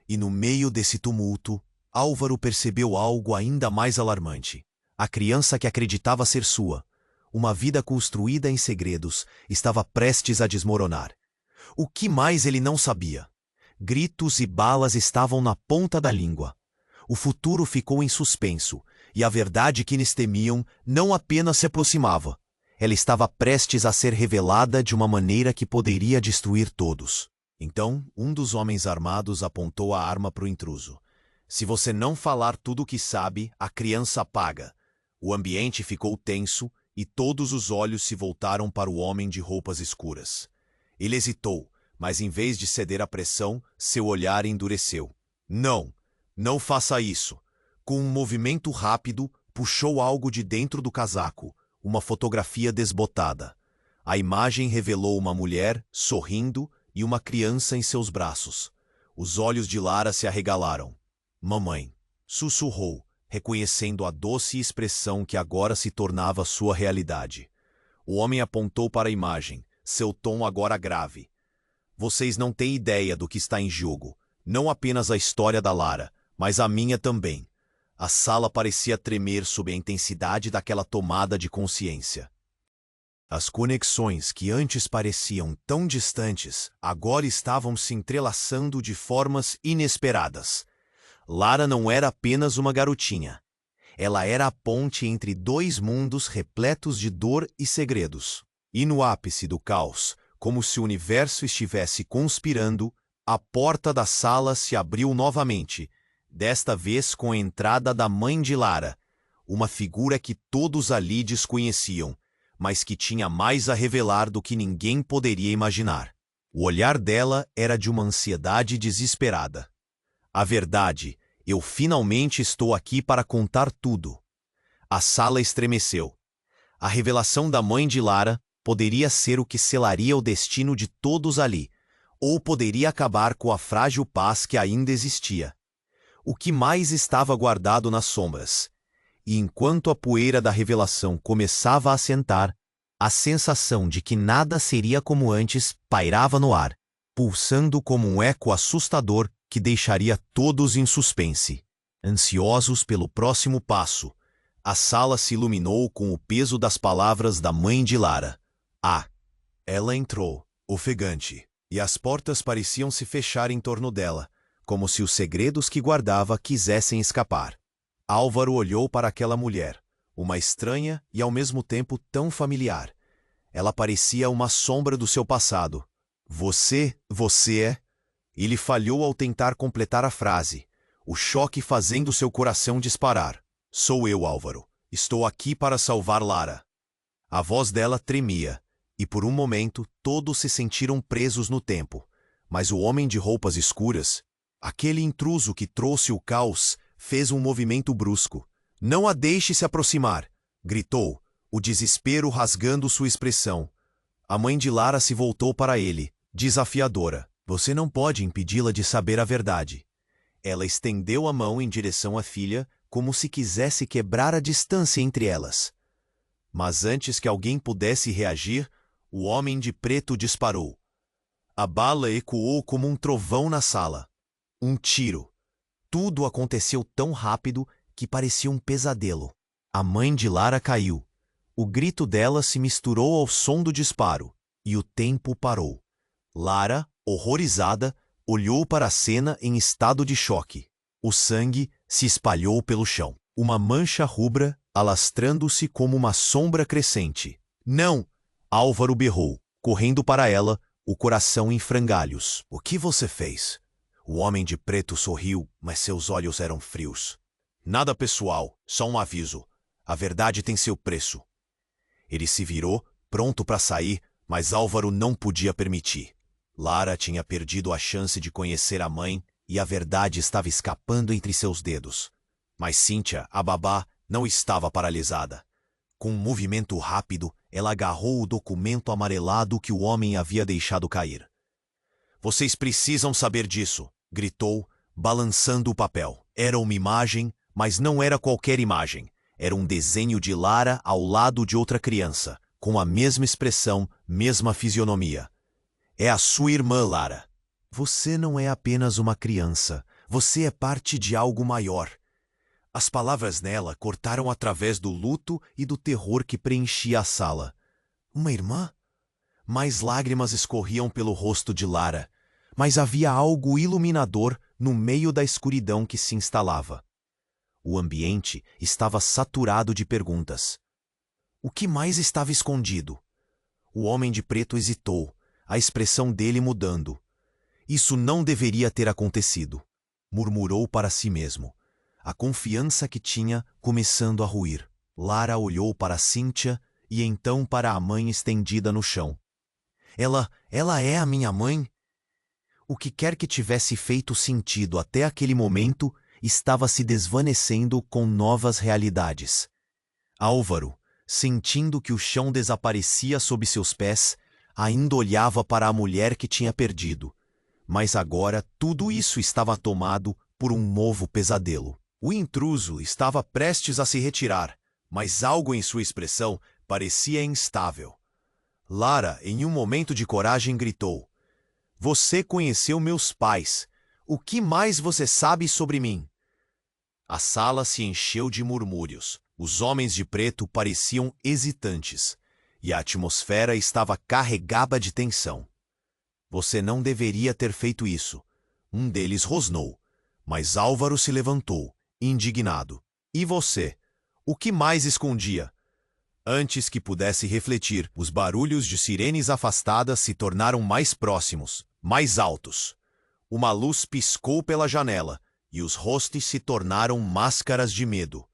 E no meio desse tumulto, Álvaro percebeu algo ainda mais alarmante. A criança que acreditava ser sua, uma vida construída em segredos, estava prestes a desmoronar. O que mais ele não sabia? Gritos e balas estavam na ponta da língua. O futuro ficou em suspenso, e a verdade que eles temiam não apenas se aproximava. Ela estava prestes a ser revelada de uma maneira que poderia destruir todos. Então, um dos homens armados apontou a arma para o intruso. Se você não falar tudo o que sabe, a criança apaga. O ambiente ficou tenso, e todos os olhos se voltaram para o homem de roupas escuras. Ele hesitou, mas em vez de ceder à pressão, seu olhar endureceu. Não faça isso. Com um movimento rápido, puxou algo de dentro do casaco, uma fotografia desbotada. A imagem revelou uma mulher, sorrindo, e uma criança em seus braços. Os olhos de Lara se arregalaram. Mamãe, sussurrou, reconhecendo a doce expressão que agora se tornava sua realidade. O homem apontou para a imagem, seu tom agora grave. Vocês não têm ideia do que está em jogo. Não apenas a história da Lara, mas a minha também. A sala parecia tremer sob a intensidade daquela tomada de consciência. As conexões que antes pareciam tão distantes, agora estavam se entrelaçando de formas inesperadas. Lara não era apenas uma garotinha. Ela era a ponte entre dois mundos repletos de dor e segredos. E no ápice do caos, como se o universo estivesse conspirando, a porta da sala se abriu novamente, desta vez com a entrada da mãe de Lara, uma figura que todos ali desconheciam, mas que tinha mais a revelar do que ninguém poderia imaginar. O olhar dela era de uma ansiedade desesperada. A verdade, eu finalmente estou aqui para contar tudo. A sala estremeceu. A revelação da mãe de Lara poderia ser o que selaria o destino de todos ali, ou poderia acabar com a frágil paz que ainda existia. O que mais estava guardado nas sombras? E enquanto a poeira da revelação começava a assentar, a sensação de que nada seria como antes pairava no ar, pulsando como um eco assustador que deixaria todos em suspense. Ansiosos pelo próximo passo, a sala se iluminou com o peso das palavras da mãe de Lara. Ela entrou, ofegante, e as portas pareciam se fechar em torno dela, como se os segredos que guardava quisessem escapar. Álvaro olhou para aquela mulher, uma estranha e ao mesmo tempo tão familiar. Ela parecia uma sombra do seu passado. Você é? Ele falhou ao tentar completar a frase, o choque fazendo seu coração disparar. Sou eu, Álvaro. Estou aqui para salvar Lara. A voz dela tremia, e por um momento todos se sentiram presos no tempo. Mas o homem de roupas escuras, aquele intruso que trouxe o caos, fez um movimento brusco. Não a deixe se aproximar, gritou, o desespero rasgando sua expressão. A mãe de Lara se voltou para ele, desafiadora. Você não pode impedi-la de saber a verdade. Ela estendeu a mão em direção à filha, como se quisesse quebrar a distância entre elas. Mas antes que alguém pudesse reagir, o homem de preto disparou. A bala ecoou como um trovão na sala. Um tiro. Tudo aconteceu tão rápido que parecia um pesadelo. A mãe de Lara caiu. O grito dela se misturou ao som do disparo, e o tempo parou. Lara, horrorizada, olhou para a cena em estado de choque. O sangue se espalhou pelo chão. Uma mancha rubra, alastrando-se como uma sombra crescente. Não! Álvaro berrou, correndo para ela, o coração em frangalhos. O que você fez? O homem de preto sorriu, mas seus olhos eram frios. Nada pessoal, só um aviso. A verdade tem seu preço. Ele se virou, pronto para sair, mas Álvaro não podia permitir. Lara tinha perdido a chance de conhecer a mãe e a verdade estava escapando entre seus dedos. Mas Cíntia, a babá, não estava paralisada. Com um movimento rápido, ela agarrou o documento amarelado que o homem havia deixado cair. Vocês precisam saber disso, gritou, balançando o papel. Era uma imagem, mas não era qualquer imagem. Era um desenho de Lara ao lado de outra criança, com a mesma expressão, mesma fisionomia. É a sua irmã, Lara. Você não é apenas uma criança, você é parte de algo maior. As palavras nela cortaram através do luto e do terror que preenchia a sala. Uma irmã? Mais lágrimas escorriam pelo rosto de Lara, mas havia algo iluminador no meio da escuridão que se instalava. O ambiente estava saturado de perguntas. O que mais estava escondido? O homem de preto hesitou, a expressão dele mudando. Isso não deveria ter acontecido, murmurou para si mesmo. A confiança que tinha começando a ruir. Lara olhou para Cíntia e então para a mãe estendida no chão. Ela é a minha mãe? O que quer que tivesse feito sentido até aquele momento estava se desvanecendo com novas realidades. Álvaro, sentindo que o chão desaparecia sob seus pés, ainda olhava para a mulher que tinha perdido. Mas agora tudo isso estava tomado por um novo pesadelo. O intruso estava prestes a se retirar, mas algo em sua expressão parecia instável. Lara, em um momento de coragem, gritou. Você conheceu meus pais. O que mais você sabe sobre mim? A sala se encheu de murmúrios. Os homens de preto pareciam hesitantes, e a atmosfera estava carregada de tensão. Você não deveria ter feito isso. Um deles rosnou, mas Álvaro se levantou, indignado. E você? O que mais escondia? Antes que pudesse refletir, os barulhos de sirenes afastadas se tornaram mais próximos, mais altos. Uma luz piscou pela janela, e os rostos se tornaram máscaras de medo.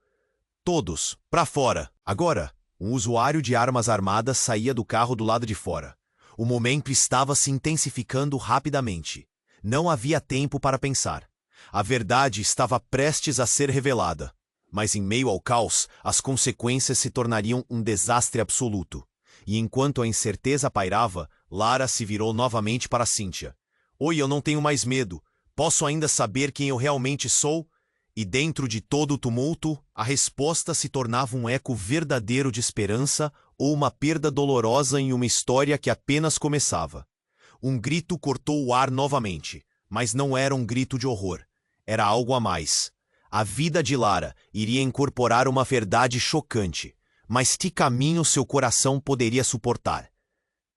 Todos, para fora. Agora, um usuário de armas armadas saía do carro do lado de fora. O momento estava se intensificando rapidamente. Não havia tempo para pensar. A verdade estava prestes a ser revelada. Mas em meio ao caos, as consequências se tornariam um desastre absoluto. E enquanto a incerteza pairava, Lara se virou novamente para Cíntia. Oi, eu não tenho mais medo. Posso ainda saber quem eu realmente sou? E dentro de todo o tumulto, a resposta se tornava um eco verdadeiro de esperança ou uma perda dolorosa em uma história que apenas começava. Um grito cortou o ar novamente, mas não era um grito de horror. Era algo a mais. A vida de Lara iria incorporar uma verdade chocante, mas que caminho seu coração poderia suportar?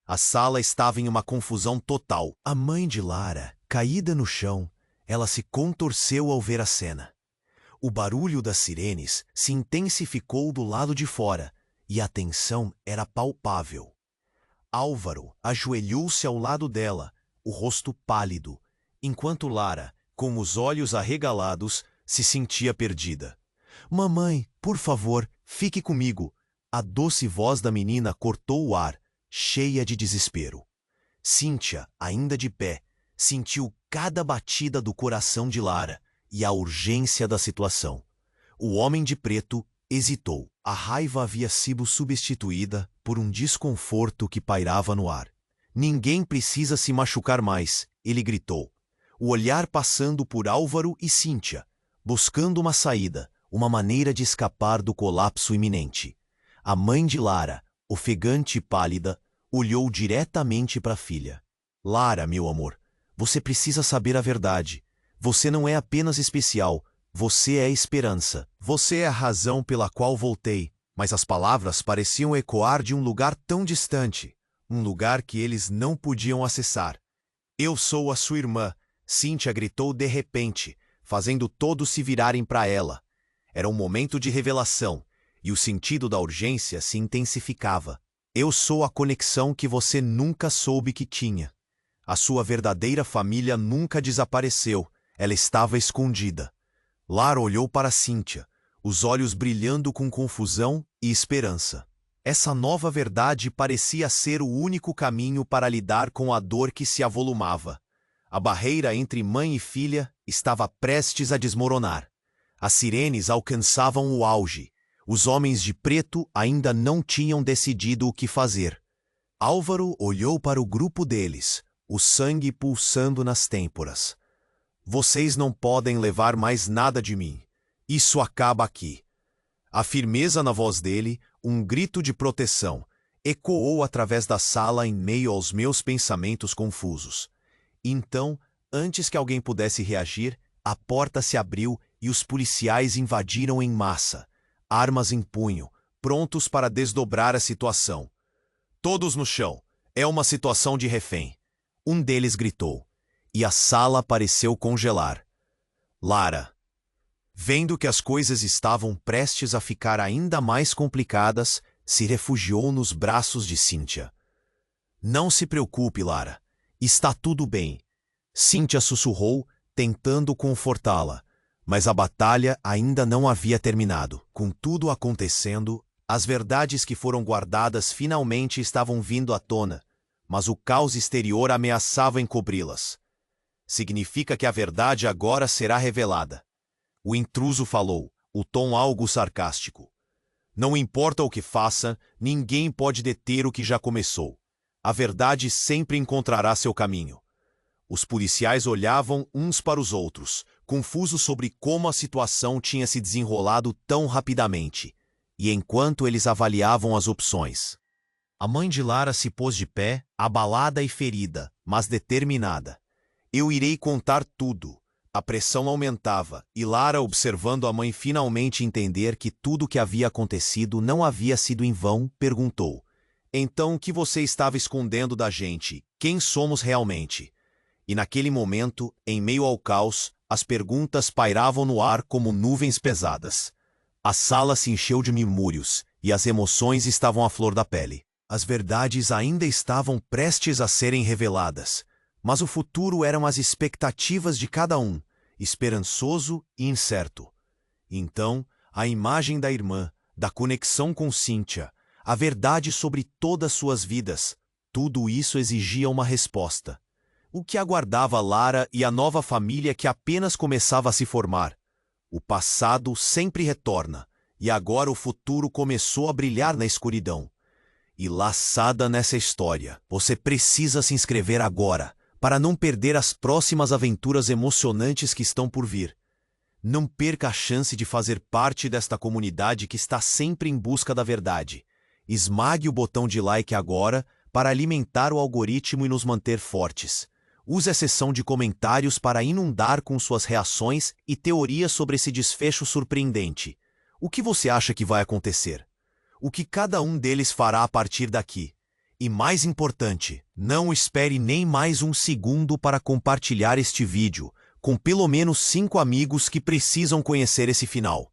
A sala estava em uma confusão total. A mãe de Lara, caída no chão, ela se contorceu ao ver a cena. O barulho das sirenes se intensificou do lado de fora, e a tensão era palpável. Álvaro ajoelhou-se ao lado dela, o rosto pálido, enquanto Lara, com os olhos arregalados, se sentia perdida. Mamãe, por favor, fique comigo. A doce voz da menina cortou o ar, cheia de desespero. Cíntia, ainda de pé, sentiu cada batida do coração de Lara e a urgência da situação. O homem de preto hesitou. A raiva havia sido substituída por um desconforto que pairava no ar. Ninguém precisa se machucar mais, ele gritou. O olhar passando por Álvaro e Cíntia, buscando uma saída, uma maneira de escapar do colapso iminente. A mãe de Lara, ofegante e pálida, olhou diretamente para a filha. Lara, meu amor, você precisa saber a verdade. Você não é apenas especial, você é esperança. Você é a razão pela qual voltei. Mas as palavras pareciam ecoar de um lugar tão distante, um lugar que eles não podiam acessar. Eu sou a sua irmã, Cíntia gritou de repente, fazendo todos se virarem para ela. Era um momento de revelação, e o sentido da urgência se intensificava. Eu sou a conexão que você nunca soube que tinha. A sua verdadeira família nunca desapareceu, ela estava escondida. Lara olhou para Cíntia, os olhos brilhando com confusão e esperança. Essa nova verdade parecia ser o único caminho para lidar com a dor que se avolumava. A barreira entre mãe e filha estava prestes a desmoronar. As sirenes alcançavam o auge. Os homens de preto ainda não tinham decidido o que fazer. Álvaro olhou para o grupo deles, o sangue pulsando nas têmporas. Vocês não podem levar mais nada de mim. Isso acaba aqui. A firmeza na voz dele, um grito de proteção, ecoou através da sala em meio aos meus pensamentos confusos. Então, antes que alguém pudesse reagir, a porta se abriu e os policiais invadiram em massa, armas em punho, prontos para desdobrar a situação. Todos no chão. É uma situação de refém. Um deles gritou, e a sala pareceu congelar. Lara, vendo que as coisas estavam prestes a ficar ainda mais complicadas, se refugiou nos braços de Cíntia. Não se preocupe, Lara. Está tudo bem. Cíntia sussurrou, tentando confortá-la, mas a batalha ainda não havia terminado. Com tudo acontecendo, as verdades que foram guardadas finalmente estavam vindo à tona, mas o caos exterior ameaçava encobri-las. Significa que a verdade agora será revelada. O intruso falou, o tom algo sarcástico. Não importa o que faça, ninguém pode deter o que já começou. A verdade sempre encontrará seu caminho. Os policiais olhavam uns para os outros, confusos sobre como a situação tinha se desenrolado tão rapidamente, e enquanto eles avaliavam as opções. A mãe de Lara se pôs de pé, abalada e ferida, mas determinada. Eu irei contar tudo. A pressão aumentava, e Lara, observando a mãe finalmente entender que tudo o que havia acontecido não havia sido em vão, perguntou: então o que você estava escondendo da gente? Quem somos realmente? E naquele momento, em meio ao caos, as perguntas pairavam no ar como nuvens pesadas. A sala se encheu de murmúrios, e as emoções estavam à flor da pele. As verdades ainda estavam prestes a serem reveladas, mas o futuro eram as expectativas de cada um, esperançoso e incerto. Então, a imagem da irmã, da conexão com Cíntia, a verdade sobre todas suas vidas, tudo isso exigia uma resposta. O que aguardava Lara e a nova família que apenas começava a se formar? O passado sempre retorna, e agora o futuro começou a brilhar na escuridão. E laçada nessa história, você precisa se inscrever agora, para não perder as próximas aventuras emocionantes que estão por vir. Não perca a chance de fazer parte desta comunidade que está sempre em busca da verdade. Esmague o botão de like agora para alimentar o algoritmo e nos manter fortes. Use a seção de comentários para inundar com suas reações e teorias sobre esse desfecho surpreendente. O que você acha que vai acontecer? O que cada um deles fará a partir daqui? E mais importante, não espere nem mais um segundo para compartilhar este vídeo com pelo menos 5 amigos que precisam conhecer esse final.